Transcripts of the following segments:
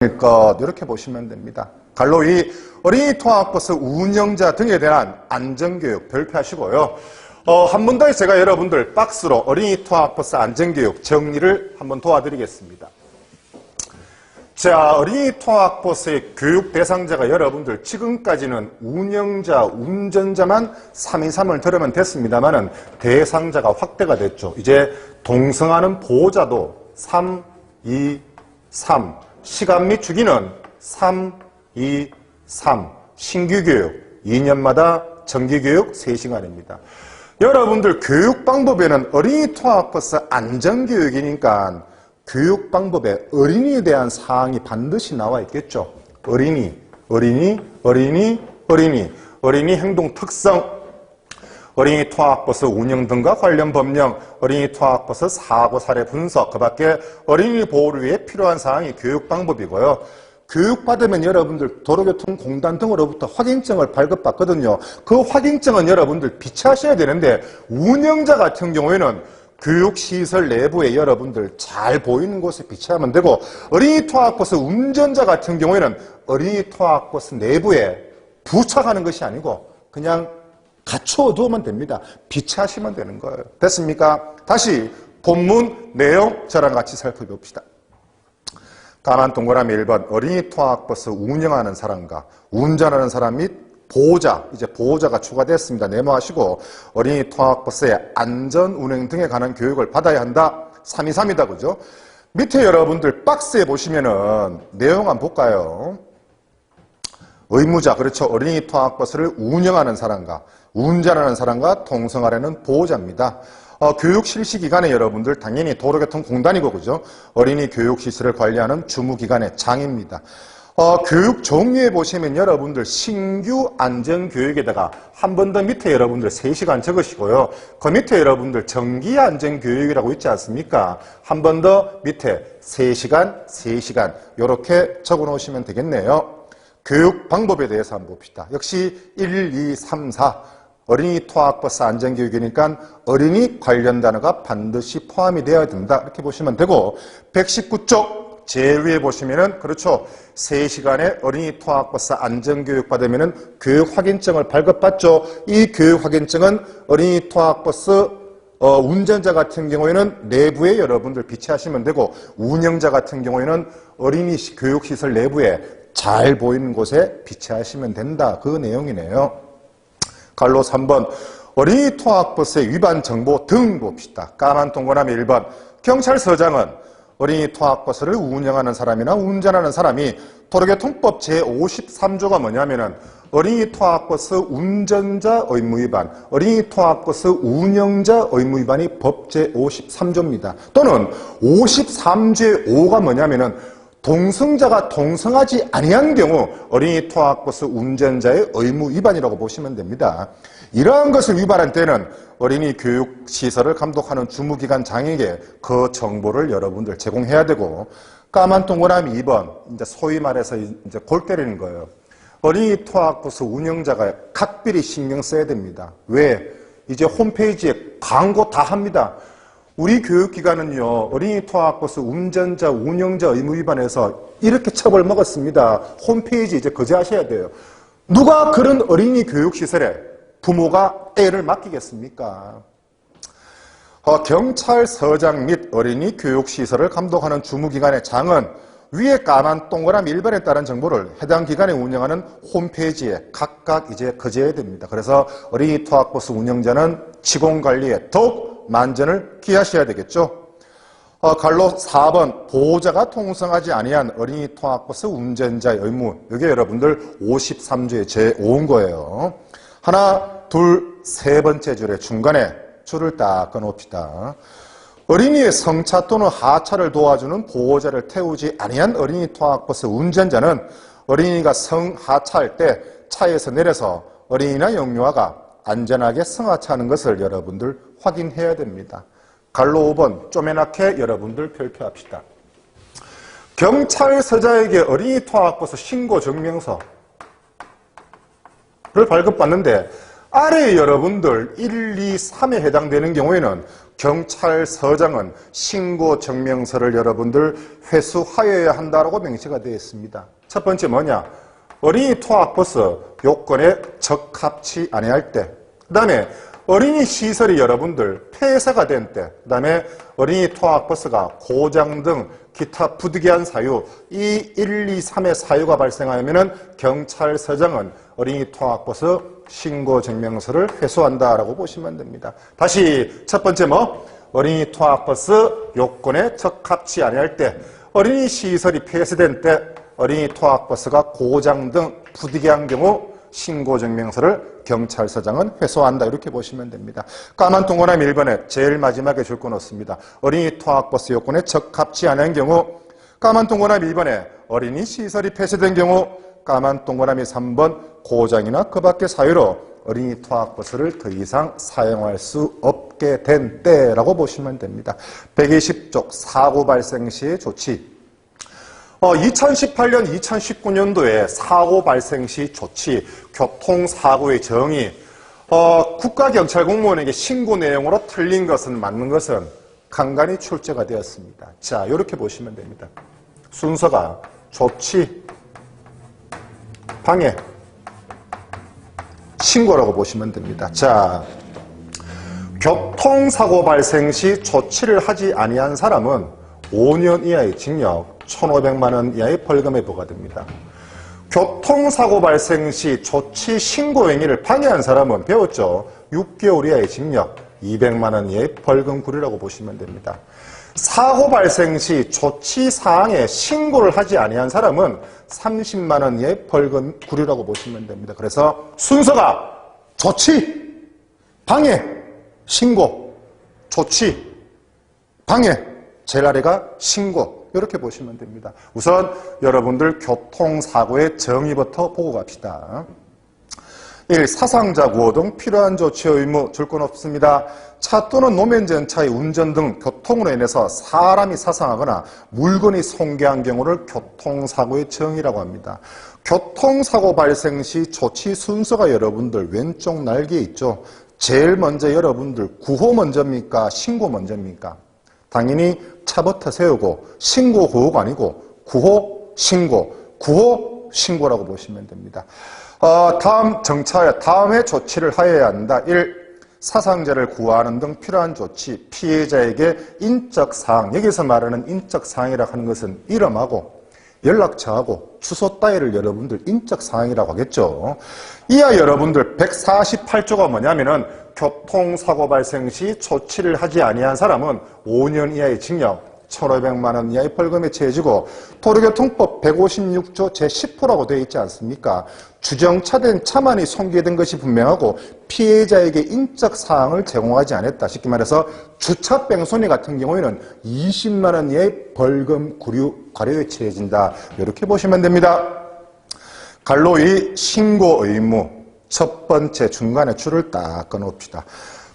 것 이렇게 보시면 됩니다. 갈로 이 어린이 통학버스 운영자 등에 대한 안전교육 별표하시고요. 한 번 더 제가 여러분들 박스로 어린이 통학버스 안전교육 정리를 한번 도와드리겠습니다. 자, 어린이 통학버스의 교육 대상자가 여러분들 지금까지는 운영자, 운전자만 323을 들으면 됐습니다만은 대상자가 확대가 됐죠. 이제 동성하는 보호자도 3, 2, 3. 시간 및 주기는 3, 2, 3. 신규교육 2년마다 정기교육 3시간입니다. 여러분들 교육 방법에는 어린이 통학버스 안전교육이니까 교육 방법에 어린이에 대한 사항이 반드시 나와 있겠죠. 어린이 행동 특성, 어린이 통학버스 운영 등과 관련 법령, 어린이 통학버스 사고 사례 분석, 그 밖에 어린이 보호를 위해 필요한 사항이 교육 방법이고요. 교육받으면 여러분들 도로교통공단 등으로부터 확인증을 발급받거든요. 그 확인증은 여러분들 비치하셔야 되는데 운영자 같은 경우에는 교육시설 내부에 여러분들 잘 보이는 곳에 비치하면 되고, 어린이 통학버스 운전자 같은 경우에는 어린이 통학버스 내부에 부착하는 것이 아니고 그냥 갖춰두면 됩니다. 비치하시면 되는 거예요. 됐습니까? 다시 본문 내용 저랑 같이 살펴봅시다. 까만 동그라미 1번 어린이 통학버스 운영하는 사람과 운전하는 사람 및 보호자, 이제 보호자가 추가됐습니다. 메모하시고 어린이 통학버스의 안전 운행 등에 관한 교육을 받아야 한다. 323이다. 그죠? 밑에 여러분들 박스에 보시면은 내용 한번 볼까요? 의무자, 그렇죠. 어린이 통학버스를 운영하는 사람과 운전하는 사람과 동성하려는 보호자입니다. 교육 실시 기간에 여러분들 당연히 도로교통공단이고, 그죠? 어린이 교육시설을 관리하는 주무기관의 장입니다. 교육 종류에 보시면 여러분들 신규 안전교육에다가 한 번 더 밑에 여러분들 3시간 적으시고요. 그 밑에 여러분들 정기 안전교육이라고 있지 않습니까? 한 번 더 밑에 3시간, 3시간 이렇게 적어 놓으시면 되겠네요. 교육 방법에 대해서 한번 봅시다. 역시 1, 2, 3, 4 어린이 통학버스 안전교육이니까 어린이 관련 단어가 반드시 포함이 되어야 된다. 이렇게 보시면 되고, 119쪽 제일 위에 보시면은 그렇죠. 3시간의 어린이 통학버스 안전교육 받으면은 교육 확인증을 발급받죠. 이 교육 확인증은 어린이 통학버스 운전자 같은 경우에는 내부에 여러분들 비치하시면 되고, 운영자 같은 경우에는 어린이 교육시설 내부에 잘 보이는 곳에 비치하시면 된다. 그 내용이네요. 갈로 3번 어린이 통학버스의 위반 정보 등 봅시다. 까만 동그라미 1번 경찰서장은 어린이 통학버스를 운영하는 사람이나 운전하는 사람이 도로교통법 제53조가 뭐냐면은 어린이 통학버스 운전자 의무 위반, 어린이 통학버스 운영자 의무 위반이 법 제53조입니다. 또는 53조의 5가 뭐냐면은 동성자가 동성하지 아니한 경우 어린이 통학버스 운전자의 의무 위반이라고 보시면 됩니다. 이러한 것을 위반할 때는 어린이 교육시설을 감독하는 주무기관 장에게 그 정보를 여러분들 제공해야 되고, 까만 동그라미 2번 이제 소위 말해서 이제 골 때리는 거예요. 어린이 통학버스 운영자가 각별히 신경 써야 됩니다. 왜? 이제 홈페이지에 광고 다 합니다. 우리 교육기관은요, 어린이 통학버스 운전자, 운영자 의무 위반해서 이렇게 처벌 먹었습니다. 홈페이지 이제 거제하셔야 돼요. 누가 그런 어린이 교육시설에 부모가 애를 맡기겠습니까? 경찰서장 및 어린이 교육시설을 감독하는 주무기관의 장은 위에 까만 동그라미 1번에 따른 정보를 해당 기관에 운영하는 홈페이지에 각각 이제 거제해야 됩니다. 그래서 어린이 통학버스 운영자는 직원관리에 더욱 만전을 기하셔야 되겠죠. 갈로 4번 보호자가 통성하지 아니한 어린이 통학버스 운전자의 의무, 이게 여러분들 53조의 제5인 거예요. 하나, 둘, 세 번째 줄에 중간에 줄을 딱 끊어봅시다. 어린이의 성차 또는 하차를 도와주는 보호자를 태우지 아니한 어린이 통학버스 운전자는 어린이가 성하차할 때 차에서 내려서 어린이나 영유아가 안전하게 성하차하는 것을 여러분들 확인해야 됩니다. 갈로 5번 쪼매나게 여러분들 별표합시다. 경찰서장에게 어린이 통학버스 신고 증명서를 발급받는데 아래 여러분들 1, 2, 3에 해당되는 경우에는 경찰서장은 신고 증명서를 여러분들 회수하여야 한다라고 명시가 되어 있습니다. 첫 번째 뭐냐? 어린이 투학버스 요건에 적합치 아니할 때, 그 다음에 어린이 시설이 여러분들 폐쇄가 된 때, 그 다음에 어린이 투학버스가 고장 등 기타 부득이한 사유, 이 1, 2, 3의 사유가 발생하면은 경찰서장은 어린이 투학버스 신고증명서를 회수한다라고 보시면 됩니다. 다시 첫 번째 어린이 투학버스 요건에 적합치 아니할 때, 어린이 시설이 폐쇄된 때, 어린이 투학버스가 고장 등 부득이한 경우 신고증명서를 경찰서장은 회수한다 이렇게 보시면 됩니다. 까만 동그라미 1번에 제일 마지막에 줄 거 넣습니다. 어린이 투학버스 요건에 적합치 않은 경우, 까만 동그라미 2번에 어린이 시설이 폐쇄된 경우, 까만 동그라미 3번 고장이나 그 밖의 사유로 어린이 투학버스를 더 이상 사용할 수 없게 된 때라고 보시면 됩니다. 120쪽 사고 발생 시의 조치. 2018년, 2019년도에 사고 발생 시 조치, 교통사고의 정의, 국가경찰 공무원에게 신고 내용으로 틀린 것은 맞는 것은 간간히 출제가 되었습니다. 자, 이렇게 보시면 됩니다. 순서가 조치, 방해, 신고라고 보시면 됩니다. 자, 교통사고 발생 시 조치를 하지 아니한 사람은 5년 이하의 징역, 1,500만 원 이하의 벌금에 부과됩니다. 교통사고 발생 시 조치 신고 행위를 방해한 사람은 배웠죠. 6개월 이하의 징역, 200만 원 이하의 벌금 구리라고 보시면 됩니다. 사고 발생 시 조치 사항에 신고를 하지 아니한 사람은 30만 원 이하의 벌금 구리라고 보시면 됩니다. 그래서 순서가 조치, 방해, 신고, 조치, 방해, 제일 아래가 신고, 이렇게 보시면 됩니다. 우선 여러분들 교통사고의 정의부터 보고 갑시다. 1. 사상자 구호 등 필요한 조치의 의무 줄 건 없습니다. 차 또는 노면전차의 운전 등 교통으로 인해서 사람이 사상하거나 물건이 손괴한 경우를 교통사고의 정의라고 합니다. 교통사고 발생 시 조치 순서가 여러분들 왼쪽 날개에 있죠. 제일 먼저 여러분들 구호 먼저입니까? 신고 먼저입니까? 당연히 차부터 세우고 신고 구호가 아니고 구호 신고, 구호 신고라고 보시면 됩니다. 다음 정차에 다음에 조치를 하여야 한다. 1. 사상자를 구하는 등 필요한 조치, 피해자에게 인적사항, 여기서 말하는 인적사항이라고 하는 것은 이름하고 연락처하고 주소 따위를 여러분들 인적사항이라고 하겠죠. 이하 여러분들 148조가 뭐냐면은 교통사고 발생 시 조치를 하지 아니한 사람은 5년 이하의 징역, 1,500만 원 이하의 벌금에 처해지고, 도로교통법 156조 제10호라고 되어 있지 않습니까? 주정차된 차만이 손괴된 것이 분명하고 피해자에게 인적사항을 제공하지 않았다. 쉽게 말해서 주차 뺑소니 같은 경우에는 20만 원 이하의 벌금 과료에 처해진다. 이렇게 보시면 됩니다. 갈로 2 신고 의무. 첫 번째 중간에 줄을 딱 끊어봅시다.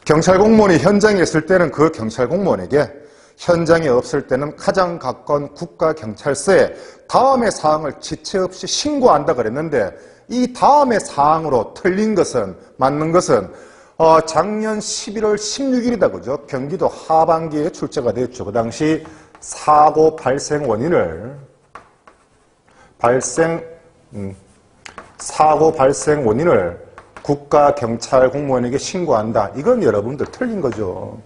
경찰 공무원이 현장에 있을 때는 그 경찰 공무원에게, 현장에 없을 때는 가장 가까운 국가경찰서에 다음의 사항을 지체 없이 신고한다 그랬는데, 이 다음의 사항으로 틀린 것은, 맞는 것은 작년 11월 16일이다 그죠? 경기도 하반기에 출제가 됐죠. 그 당시 사고 발생 원인을 국가경찰 공무원에게 신고한다. 이건 여러분들 틀린 거죠.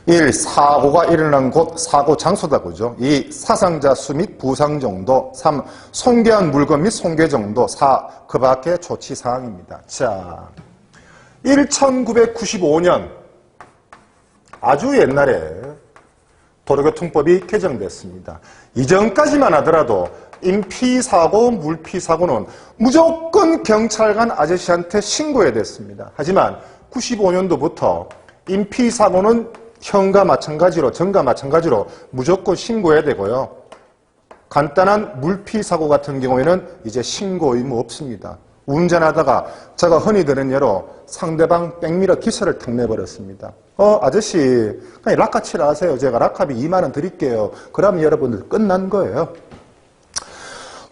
1. 사고가 일어난 곳, 사고 장소다 그죠? 2. 사상자 수 및 부상 정도. 3. 손괴한 물건 및 손괴 정도. 4. 그 밖의 조치 사항입니다. 자, 1995년 아주 옛날에 도로교통법이 개정됐습니다. 이전까지만 하더라도 인피사고, 물피사고는 무조건 경찰관 아저씨한테 신고해야 됐습니다. 하지만 95년도부터 인피사고는 전과 마찬가지로 무조건 신고해야 되고요. 간단한 물피사고 같은 경우에는 이제 신고 의무 없습니다. 운전하다가 제가 흔히 드는 예로 상대방 백미러 기사를 탁 내버렸습니다. 아저씨 그냥 락카치라 하세요. 제가 락카비 2만 원 드릴게요. 그러면 여러분들 끝난 거예요.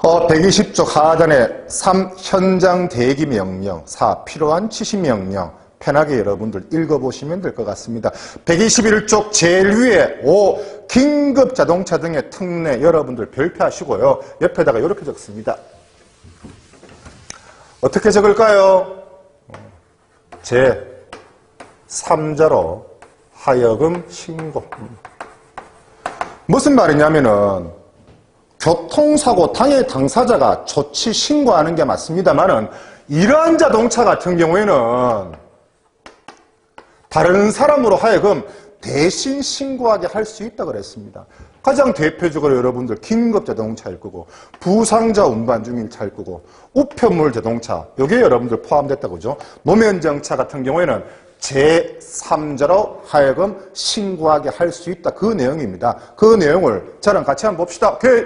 120조 하단에 3. 현장 대기 명령, 4. 필요한 지시 명령. 편하게 여러분들 읽어보시면 될 것 같습니다. 121쪽 제일 위에 5. 긴급 자동차 등의 특례 여러분들 별표하시고요. 옆에다가 이렇게 적습니다. 어떻게 적을까요? 제 3자로 하여금 신고. 무슨 말이냐면은 교통사고 당해 당사자가 조치 신고하는 게 맞습니다만은 이러한 자동차 같은 경우에는 다른 사람으로 하여금 대신 신고하게 할 수 있다고 그랬습니다. 가장 대표적으로 여러분들 긴급 자동차일 거고 부상자 운반 중인 차일 거고 우편물 자동차 여기에 여러분들 포함됐다고 그죠? 노면정차 같은 경우에는 제3자로 하여금 신고하게 할 수 있다. 그 내용입니다. 그 내용을 저랑 같이 한번 봅시다. 오케이.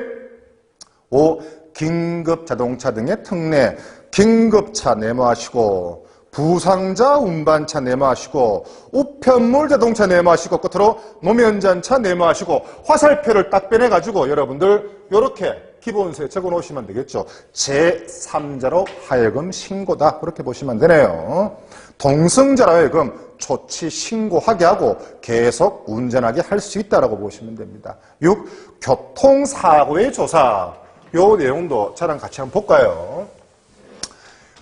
5. 긴급 자동차 등의 특례. 긴급차 네모하시고 부상자 운반차 네모하시고 우편물 자동차 네모하시고 끝으로 노면전차 네모하시고 화살표를 딱 빼내가지고 여러분들 이렇게 기본서에 적어 놓으시면 되겠죠. 제3자로 하여금 신고다. 그렇게 보시면 되네요. 동승자로 하여금 조치 신고하게 하고 계속 운전하게 할 수 있다라고 보시면 됩니다. 6. 교통사고의 조사. 요 내용도 저랑 같이 한번 볼까요?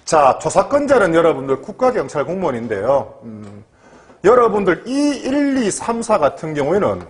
자, 조사권자는 여러분들 국가경찰 공무원인데요. 여러분들 이 1, 2, 3, 4 같은 경우에는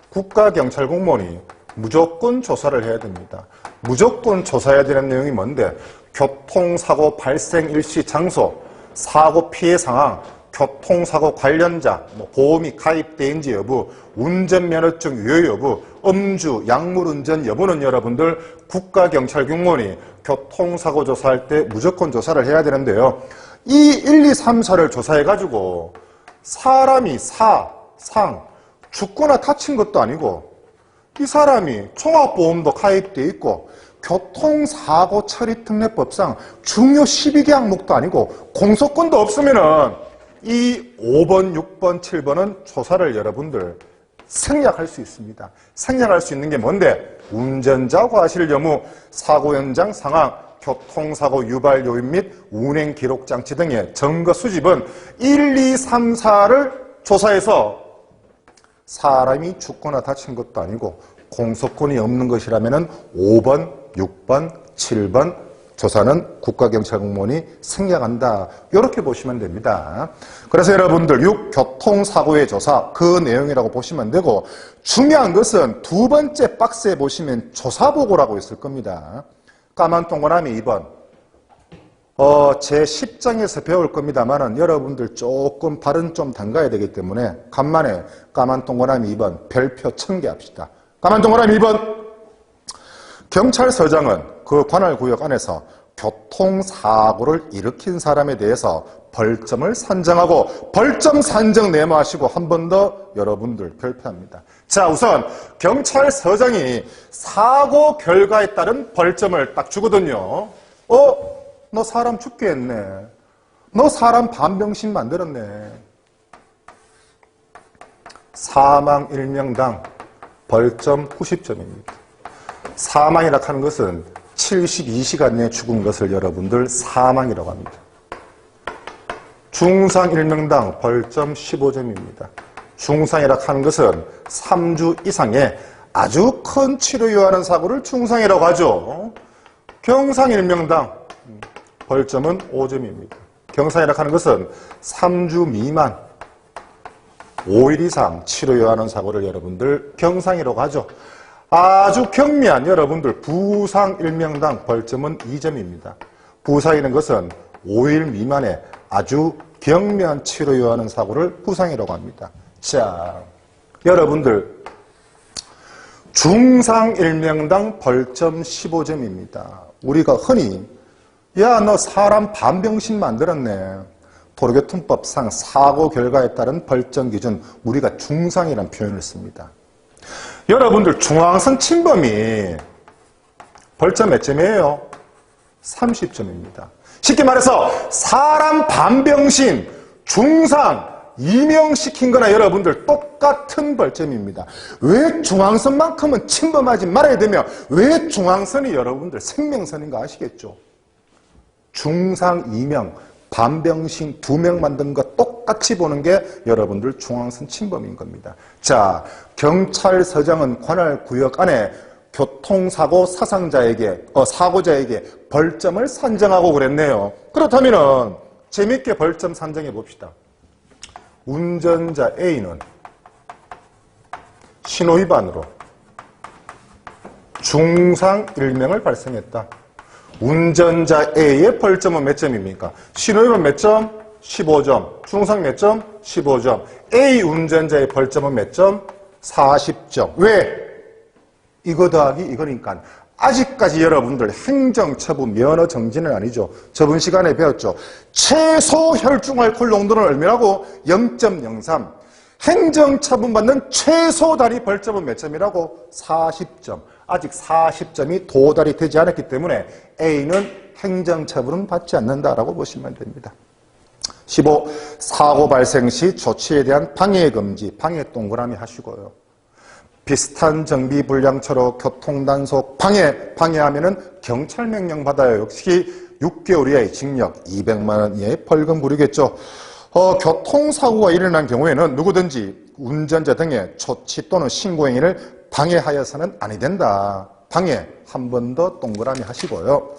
국가경찰 공무원이 무조건 조사를 해야 됩니다. 무조건 조사해야 되는 내용이 뭔데? 교통사고 발생 일시 장소, 사고 피해 상황, 교통사고 관련자, 보험이 가입되는지 여부, 운전면허증 유효 여부, 음주, 약물운전 여부는 여러분들 국가경찰 공무원이 교통사고 조사할 때 무조건 조사를 해야 되는데요. 이 1, 2, 3, 4를 조사해가지고 사람이 상, 죽거나 다친 것도 아니고 이 사람이 종합보험도 가입돼 있고 교통사고 처리특례법상 중요 12개 항목도 아니고 공소권도 없으면은 이 5번, 6번, 7번은 조사를 여러분들 생략할 수 있습니다. 생략할 수 있는 게 뭔데? 운전자 과실 여무, 사고 현장 상황, 교통사고 유발 요인 및 운행 기록 장치 등의 증거 수집은 1, 2, 3, 4를 조사해서 사람이 죽거나 다친 것도 아니고 공소권이 없는 것이라면 5번, 6번, 7번 조사는 국가경찰 공무원이 생략한다. 이렇게 보시면 됩니다. 그래서 여러분들 6. 교통사고의 조사 그 내용이라고 보시면 되고 중요한 것은 두 번째 박스에 보시면 조사보고라고 있을 겁니다. 까만 동그라미 2번 제 10장에서 배울 겁니다만은 여러분들 조금 발은 좀 담가야 되기 때문에 간만에 까만 동그라미 2번 별표 1000개 합시다. 까만 동그라미 2번 경찰서장은 그 관할구역 안에서 교통사고를 일으킨 사람에 대해서 벌점을 산정하고 벌점 산정 네모하시고 한 번 더 여러분들 별표합니다. 자, 우선 경찰서장이 사고 결과에 따른 벌점을 딱 주거든요. 너 사람 죽게 했네. 너 사람 반병신 만들었네. 사망 1명당 벌점 90점입니다. 사망이라 하는 것은 72시간 내에 죽은 것을 여러분들 사망이라고 합니다. 중상 1명당 벌점 15점입니다. 중상이라 하는 것은 3주 이상의 아주 큰 치료 요하는 사고를 중상이라고 하죠. 경상 1명당 벌점은 5점입니다. 경상이라 하는 것은 3주 미만 5일 이상 치료 요하는 사고를 여러분들 경상이라고 하죠. 아주 경미한 여러분들 부상 1명당 벌점은 2점입니다. 부상이라는 것은 5일 미만의 아주 경미한 치료 요하는 사고를 부상이라고 합니다. 자, 여러분들 중상 1명당 벌점 15점입니다. 우리가 흔히 야, 너 사람 반병신 만들었네. 도로교통법상 사고 결과에 따른 벌점 기준 우리가 중상이라는 표현을 씁니다. 여러분들 중앙선 침범이 벌점 몇 점이에요? 30점입니다. 쉽게 말해서 사람 반병신 중상 이명시킨 거나 여러분들 똑같은 벌점입니다. 왜 중앙선만큼은 침범하지 말아야 되며 왜 중앙선이 여러분들 생명선인 거 아시겠죠? 중상 2명, 반병신 2명 만든 거 똑같이 보는 게 여러분들 중앙선 침범인 겁니다. 자, 경찰서장은 관할구역 안에 교통사고 사고자에게 벌점을 산정하고 그랬네요. 그렇다면은 재밌게 벌점 산정해 봅시다. 운전자 A는 신호위반으로 중상 1명을 발생했다. 운전자 A의 벌점은 몇 점입니까? 신호위반 몇 점? 15점. 중상 몇 점? 15점. A 운전자의 벌점은 몇 점? 40점. 왜? 이거 더하기 이거니까. 아직까지 여러분들 행정처분 면허 정지는 아니죠. 저번 시간에 배웠죠. 최소 혈중 알코올 농도는 얼마라고? 0.03. 행정처분 받는 최소 다리 벌점은 몇 점이라고? 40점. 아직 40점이 도달이 되지 않았기 때문에 A는 행정처분은 받지 않는다라고 보시면 됩니다. 15. 사고 발생 시 조치에 대한 방해 금지. 방해 동그라미 하시고요. 비슷한 정비 불량차로 교통단속 방해하면은 경찰 명령 받아요. 역시 6개월 이하의 징역, 200만 원 이하의 벌금 부르겠죠. 교통사고가 일어난 경우에는 누구든지 운전자 등의 조치 또는 신고 행위를 방해하여서는 아니 된다. 방해 한 번 더 동그라미 하시고요.